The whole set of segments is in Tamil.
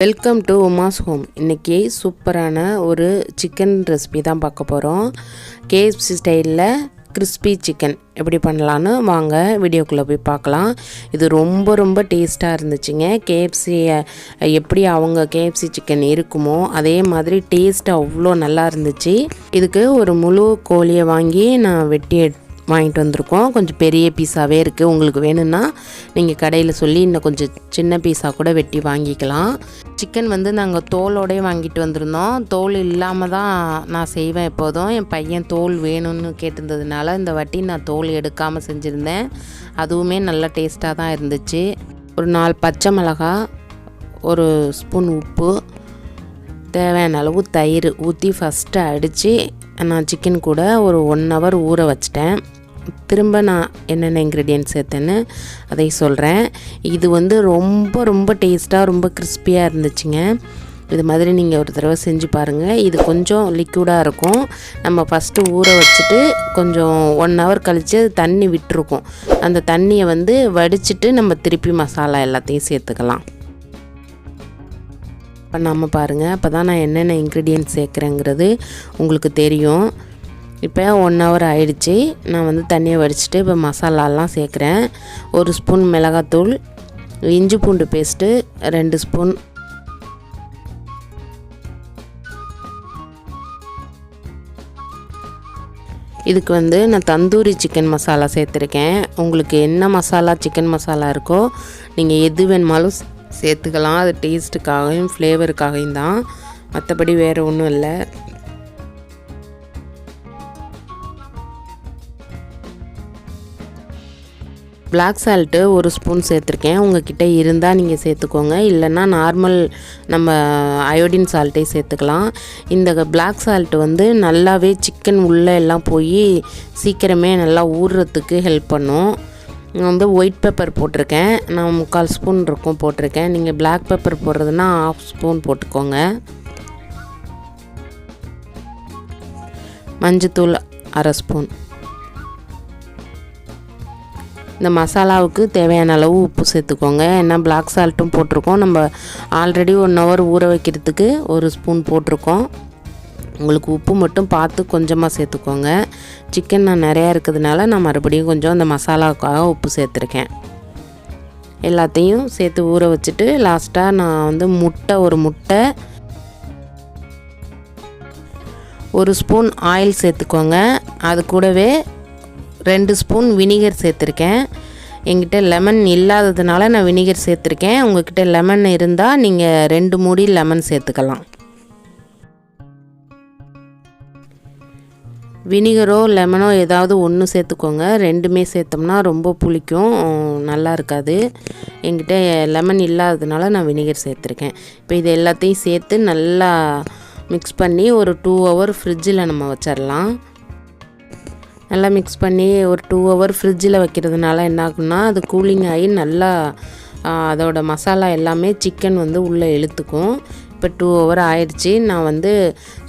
Welcome to Uma's home. இன்றைக்கி சூப்பரான ஒரு சிக்கன் ரெசிபி தான் பார்க்க போகிறோம். KFC ஸ்டைலில் கிறிஸ்பி சிக்கன் எப்படி பண்ணலான்னு வாங்க வீடியோக்குள்ளே போய் பார்க்கலாம். இது ரொம்ப டேஸ்ட்டாக இருந்துச்சுங்க. KFC எப்படி அவங்க KFC சிக்கன் இருக்குமோ அதே மாதிரி டேஸ்ட் அவ்வளோ நல்லா இருந்துச்சு. இதுக்கு ஒரு முழு கோழியை வாங்கி நான் வெட்டி வாங்கிட்டு வந்திருக்கோம். கொஞ்சம் பெரிய பீஸாகவே இருக்குது. உங்களுக்கு வேணும்னா நீங்கள் கடையில் சொல்லி இன்னும் கொஞ்சம் சின்ன பீஸாக கூட வெட்டி வாங்கிக்கலாம். சிக்கன் வந்து நாங்கள் தோலோடே வாங்கிட்டு வந்திருந்தோம். தோல் இல்லாமல் தான் நான் செய்வேன் எப்போதும். என் பையன் தோல் வேணும்னு கேட்டிருந்ததுனால இந்த வாட்டி நான் தோல் எடுக்காமல் செஞ்சுருந்தேன். அதுவுமே நல்ல டேஸ்ட்டாக தான் இருந்துச்சு. ஒரு 4 பச்சை மிளகாய், ஒரு ஸ்பூன் உப்பு, தேவையான அளவு தயிர் ஊற்றி ஃபஸ்ட்டு அடித்து நான் சிக்கன் கூட ஒரு 1 hour ஊற வச்சிட்டேன். திரும்ப நான் என்னென்ன இன்க்ரீடியன்ட் சேர்த்தேன்னு அதை சொல்கிறேன். இது வந்து ரொம்ப டேஸ்ட்டாக ரொம்ப கிறிஸ்பியாக இருந்துச்சுங்க. இது மாதிரி நீங்கள் ஒரு தடவை செஞ்சு பாருங்கள். இது கொஞ்சம் லிக்விடாக இருக்கும். நம்ம ஃபஸ்ட்டு ஊற வச்சுட்டு கொஞ்சம் 1 hour கழித்து தண்ணி விட்டுருக்கோம். அந்த தண்ணியை வந்து வடிச்சிட்டு நம்ம திருப்பி மசாலா எல்லாத்தையும் சேர்த்துக்கலாம். இப்போ நம்ம பாருங்கள், அப்போ தான் நான் என்னென்ன இன்க்ரீடியன்ட் சேர்க்குறேங்கிறது உங்களுக்கு தெரியும். இப்போ 1 hour ஆயிடுச்சு. நான் வந்து தண்ணியை வடிச்சிட்டு இப்போ மசாலாலாம் சேர்க்குறேன். 1 ஸ்பூன் மிளகாத்தூள், இஞ்சி பூண்டு பேஸ்ட்டு 2 ஸ்பூன், இதுக்கு வந்து நான் தந்தூரி சிக்கன் மசாலா சேர்த்துருக்கேன். உங்களுக்கு என்ன மசாலா சிக்கன் மசாலா இருக்கோ நீங்கள் எது வேணுமாலும் சேர்த்துக்கலாம். அது டேஸ்ட்டுக்காகவும் ஃப்ளேவருக்காகவும் தான், மற்றபடி வேறு ஒன்றும் இல்லை. பிளாக் சால்ட்டு 1 ஸ்பூன் சேர்த்துருக்கேன். உங்கள்கிட்ட இருந்தால் நீங்கள் சேர்த்துக்கோங்க, இல்லைன்னா நார்மல் நம்ம அயோடின் சால்ட்டே சேர்த்துக்கலாம். இந்த பிளாக் சால்ட்டு வந்து நல்லாவே சிக்கன் உள்ளே எல்லாம் போய் சீக்கிரமே நல்லா ஊறுறதுக்கு ஹெல்ப் பண்ணும். நான் வந்து ஒயிட் பெப்பர் போட்டிருக்கேன். நான் 3/4 ஸ்பூன் இருக்கும் போட்டிருக்கேன். நீங்கள் பிளாக் பெப்பர் போடுறதுன்னா 1/2 ஸ்பூன் போட்டுக்கோங்க. மஞ்சத்தூள் 1/2 ஸ்பூன். இந்த மசாலாவுக்கு தேவையான அளவு உப்பு சேர்த்துக்கோங்க. ஏன்னா பிளாக் சால்ட்டும் போட்டிருக்கோம். நம்ம ஆல்ரெடி 1 hour ஊற வைக்கிறதுக்கு 1 ஸ்பூன் போட்டிருக்கோம். உங்களுக்கு உப்பு மட்டும் பார்த்து கொஞ்சமாக சேர்த்துக்கோங்க. சிக்கன் நான் நிறையா இருக்கிறதுனால நான் மறுபடியும் கொஞ்சம் அந்த மசாலாவுக்காக உப்பு சேர்த்துருக்கேன். எல்லாத்தையும் சேர்த்து ஊற வச்சுட்டு லாஸ்ட்டாக நான் வந்து ஒரு முட்டை, 1 ஸ்பூன் ஆயில் சேர்த்துக்கோங்க. அது கூடவே 2 ஸ்பூன் வினிகர் சேர்த்துருக்கேன். என்கிட்ட லெமன் இல்லாததுனால நான் வினிகர் சேர்த்துருக்கேன். உங்கள்கிட்ட லெமன் இருந்தால் நீங்கள் 2 மூடி லெமன் சேர்த்துக்கலாம். வினிகரோ லெமனோ ஏதாவது ஒன்று சேர்த்துக்கோங்க. 2மே சேர்த்தோம்னா ரொம்ப புளிக்கும், நல்லா இருக்காது. என்கிட்ட லெமன் இல்லாததுனால நான் வினிகர் சேர்த்துருக்கேன். இப்போ இது எல்லாத்தையும் சேர்த்து நல்லா மிக்ஸ் பண்ணி ஒரு 2 hour ஃப்ரிட்ஜில் நம்ம வச்சிடலாம். நல்லா மிக்ஸ் பண்ணி ஒரு 2 hour ஃப்ரிட்ஜில் வைக்கிறதுனால என்ன ஆகும்னா அது கூலிங் ஆகி நல்லா அதோட மசாலா எல்லாமே சிக்கன் வந்து உள்ளே இழுத்துக்கும். இப்போ 2 hour ஆயிடுச்சு. நான் வந்து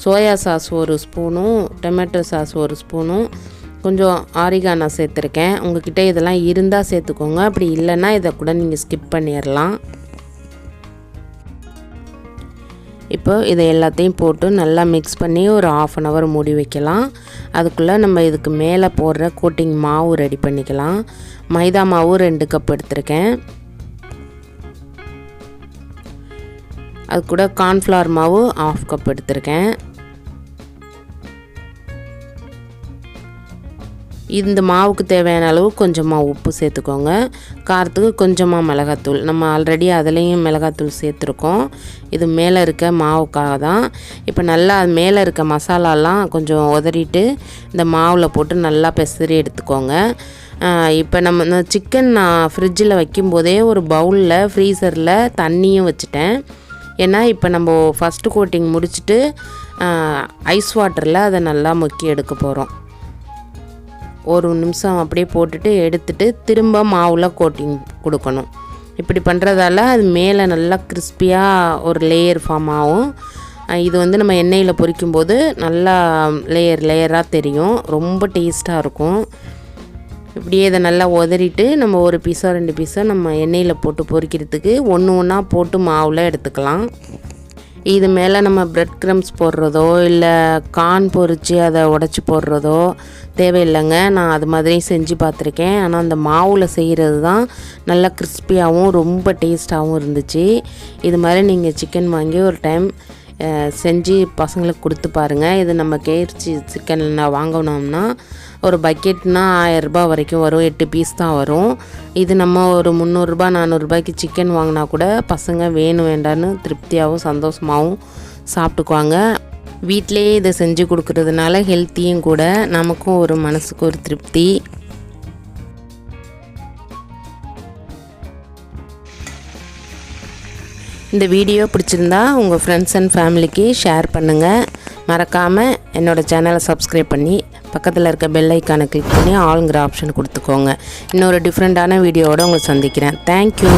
சோயா சாஸ் 1 ஸ்பூனும், டொமேட்டோ சாஸ் 1 ஸ்பூனும், கொஞ்சம் ஆரிகானோ சேர்த்துருக்கேன். உங்கள்கிட்ட இதெல்லாம் இருந்தால் சேர்த்துக்கோங்க, அப்படி இல்லைன்னா இதை கூட நீங்கள் ஸ்கிப் பண்ணிடலாம். இப்போ இதை எல்லாத்தையும் போட்டு நல்லா மிக்ஸ் பண்ணி ஒரு 1/2 hour மூடி வைக்கலாம். அதுக்குள்ளே நம்ம இதுக்கு மேலே போடுற கோட்டிங் மாவு ரெடி பண்ணிக்கலாம். மைதா மாவு 2 கப் எடுத்திருக்கேன். அது கூட கார்ன்ஃப்ளவர் மாவு 1/2 கப் எடுத்திருக்கேன். இந்த மாவுக்கு தேவையான அளவு கொஞ்சமாக உப்பு சேர்த்துக்கோங்க. காரத்துக்கு கொஞ்சமாக மிளகாத்தூள். நம்ம ஆல்ரெடி அதுலேயும் மிளகாத்தூள் சேர்த்துருக்கோம். இது மேலே இருக்க மாவுக்காக தான். இப்போ நல்லா அது மேலே இருக்க மசாலாலாம் கொஞ்சம் உதறிட்டு இந்த மாவில் போட்டு நல்லா பெசரி எடுத்துக்கோங்க. இப்போ நம்ம சிக்கன் நான் ஃப்ரிட்ஜில் வைக்கும்போதே ஒரு பவுலில் ஃப்ரீசரில் தண்ணியும் வச்சுட்டேன். ஏன்னா இப்போ நம்ம ஃபஸ்ட்டு கோட்டிங் முடிச்சுட்டு ஐஸ் வாட்டரில் அதை நல்லா முக்கி எடுக்க போகிறோம். 1 நிமிஷம் அப்படியே போட்டுட்டு எடுத்துட்டு திரும்ப மாவில் கோட்டிங் கொடுக்கணும். இப்படி பண்ணுறதால அது மேலே நல்லா கிறிஸ்பியாக ஒரு லேயர் ஃபார்ம் ஆகும். இது வந்து நம்ம எண்ணெயில் பொரிக்கும்போது நல்லா லேயராக தெரியும். ரொம்ப டேஸ்ட்டாக இருக்கும். இப்படியே இதை நல்லா உதறிட்டு நம்ம ஒரு பீஸோ 2 பீஸோ நம்ம எண்ணெயில் போட்டு பொரிக்கிறதுக்கு ஒன்று ஒன்றா போட்டு மாவில் எடுத்துக்கலாம். இது மேலே நம்ம பிரெட் க்ரம்ஸ் போடுறதோ இல்லை கார்ன் பொரித்து அதை உடச்சி போடுறதோ தேவையில்லைங்க. நான் அது மாதிரி செஞ்சு பார்த்துருக்கேன். ஆனால் அந்த மாவில் செய்கிறது தான் நல்லா கிறிஸ்பியாகவும் ரொம்ப டேஸ்ட்டாகவும் இருந்துச்சு. இது மாதிரி நீங்கள் சிக்கன் வாங்கி ஒரு டைம் செஞ்சு பசங்களுக்கு கொடுத்து பாருங்கள். இது நம்ம KFC சிக்கனில் வாங்கினோம்னா ஒரு பக்கெட்னா 1000 ரூபாய் வரைக்கும் வரும். 8 பீஸ் தான் வரும். இது நம்ம ஒரு 300 ரூபாய் 400 ரூபாய்க்கு சிக்கன் வாங்கினா கூட பசங்க வேணும் வேண்டான்னு திருப்தியாகவும் சந்தோஷமாகவும் சாப்பிட்டுக்குவாங்க. வீட்டிலேயே இதை செஞ்சு கொடுக்குறதுனால ஹெல்த்தியும் கூட, நமக்கும் ஒரு மனசுக்கு ஒரு திருப்தி. இந்த வீடியோ பிடிச்சிருந்தா உங்கள் ஃப்ரெண்ட்ஸ் அண்ட் ஃபேமிலிக்கு ஷேர் பண்ணுங்கள். மறக்காமல் என்னோடய சேனலை சப்ஸ்கிரைப் பண்ணி பக்கத்தில் இருக்க பெல் ஐக்கானை கிளிக் பண்ணி ஆளுங்கிற ஆப்ஷன் கொடுத்துக்கோங்க. இன்னொரு டிஃப்ரெண்ட்டான வீடியோவோடு உங்களை சந்திக்கிறேன். தேங்க்யூ.